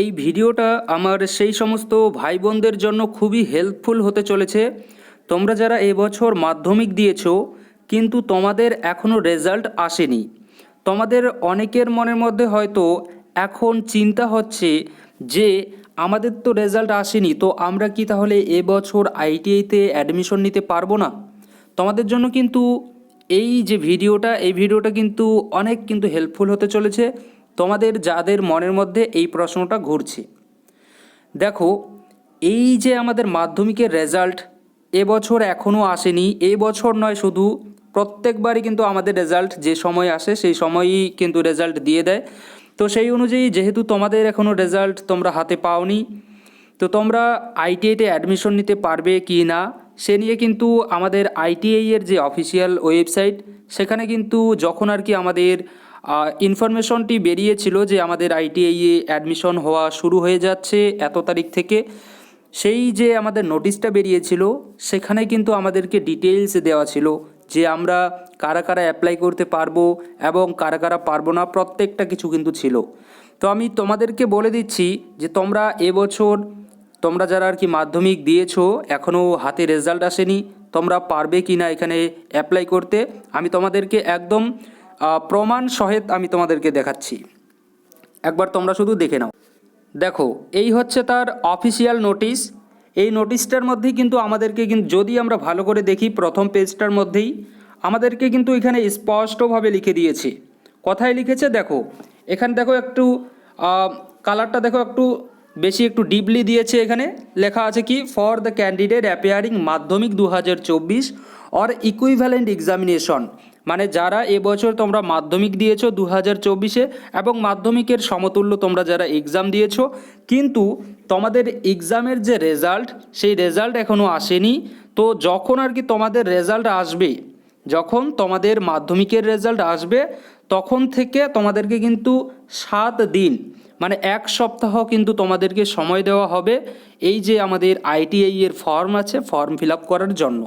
এই ভিডিওটা আমার সেই সমস্ত ভাই বোনদের জন্য খুবই হেল্পফুল হতে চলেছে। তোমরা যারা এবছর মাধ্যমিক দিয়েছো কিন্তু তোমাদের এখনও রেজাল্ট আসেনি, তোমাদের অনেকের মনের মধ্যে হয়তো এখন চিন্তা হচ্ছে যে আমাদের তো রেজাল্ট আসেনি, তো আমরা কি তাহলে এবছর আইটিআইতে অ্যাডমিশন নিতে পারবো না? তোমাদের জন্য কিন্তু এই ভিডিওটা কিন্তু অনেক কিন্তু হেল্পফুল হতে চলেছে, তোমাদের যাদের মনের মধ্যে এই প্রশ্নটা ঘুরছে। দেখো, এই যে আমাদের মাধ্যমিকের রেজাল্ট এবছর এখনও আসেনি, এই বছর নয় শুধু, প্রত্যেকবারই কিন্তু আমাদের রেজাল্ট যে সময় আসে সেই সময়ই কিন্তু রেজাল্ট দিয়ে দেয়। তো সেই অনুযায়ী যেহেতু তোমাদের এখনও রেজাল্ট তোমরা হাতে পাওনি, তো তোমরা আইটিআইতে অ্যাডমিশন নিতে পারবে কি না সে নিয়ে কিন্তু আমাদের আইটিআই এর যে অফিসিয়াল ওয়েবসাইট, সেখানে কিন্তু যখন আর কি আমাদের ইনফরমেশনটি বেরিয়েছিল যে আমাদের আইটিআইয়ে অ্যাডমিশন হওয়া শুরু হয়ে যাচ্ছে এত তারিখ থেকে, সেই যে আমাদের নোটিশটা বেরিয়েছিল সেখানে কিন্তু আমাদেরকে ডিটেলস দেওয়া ছিল যে আমরা কারা কারা অ্যাপ্লাই করতে পারবো এবং কারা কারা পারবো না, প্রত্যেকটা কিছু কিন্তু ছিল। তো আমি তোমাদেরকে বলে দিচ্ছি যে তোমরা এবছর তোমরা যারা আর কি মাধ্যমিক দিয়েছো এখনও হাতে রেজাল্ট আসেনি, তোমরা পারবে কি না এখানে অ্যাপ্লাই করতে, আমি তোমাদেরকে একদম প্রমাণ সহিত আমি তোমাদেরকে দেখাচ্ছি। একবার তোমরা শুধু দেখে নাও। দেখো, এই হচ্ছে তার অফিসিয়াল নোটিশ। এই নোটিশটার মধ্যেই কিন্তু আমাদেরকে যদি আমরা ভালো করে দেখি, প্রথম পেজটার মধ্যেই আমাদেরকে কিন্তু এখানে স্পষ্টভাবে লিখে দিয়েছে। কথায় লিখেছে দেখো, এখানে দেখো একটু কালারটা দেখো একটু বেশি, একটু ডিপলি দিয়েছে। এখানে লেখা আছে কি, ফর দ্য ক্যান্ডিডেট অ্যাপিয়ারিং মাধ্যমিক 2024 অর ইকুইভ্যালেন্ট এক্সামিনেশন, মানে যারা এবছর তোমরা মাধ্যমিক দিয়েছো 2024-এ এবং মাধ্যমিকের সমতুল্য তোমরা যারা এক্সাম দিয়েছো, কিন্তু তোমাদের এক্সামের যে রেজাল্ট সেই রেজাল্ট এখনও আসেনি। তো যখন আর কি তোমাদের রেজাল্ট আসবে, যখন তোমাদের মাধ্যমিকের রেজাল্ট আসবে তখন থেকে তোমাদেরকে কিন্তু 7 দিন মানে 1 সপ্তাহ কিন্তু তোমাদেরকে সময় দেওয়া হবে এই যে আমাদের আইটিআই এর ফর্ম আছে, ফর্ম ফিল আপ করার জন্য।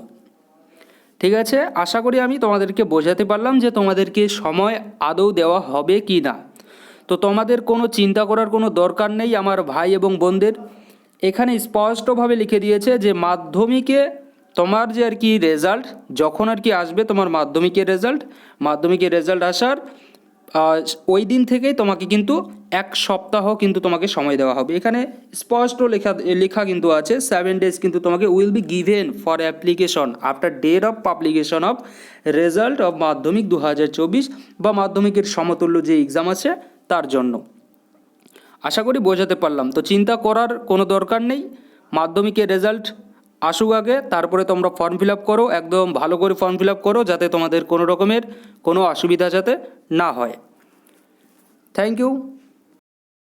ঠিক আছে, আশা করি আমি তোমাদেরকে বোঝাতে পারলাম যে তোমাদেরকে সময় আদৌ দেওয়া হবে কি না। তো তোমাদের কোনো চিন্তা করার কোনো দরকার নেই আমার ভাই এবং বোনদের। এখানে স্পষ্টভাবে লিখে দিয়েছে যে মাধ্যমিকে তোমার যে আর কি রেজাল্ট যখন আর কি আসবে, তোমার মাধ্যমিকের রেজাল্ট আসার ওই দিন থেকেই তোমাকে কিন্তু 1 সপ্তাহ কিন্তু তোমাকে সময় দেওয়া হবে। এখানে স্পষ্ট লেখা কিন্তু আছে 7 days কিন্তু তোমাকে will be given for application after date of publication of result of Madhyamik 2024 বা মাধ্যমিকের সমতুল্য যে এক্সাম আছে তার জন্য। আশা করি বোঝাতে পারলাম। তো চিন্তা করার কোনো দরকার নেই, মাধ্যমিকের রেজাল্ট আসুক আগে, তারপরে তোমরা ফর্ম ফিল আপ করো, একদম ভালো করে ফর্ম ফিল আপ করো যাতে তোমাদের কোনো রকমের কোনো অসুবিধা যাতে না হয়। Thank you.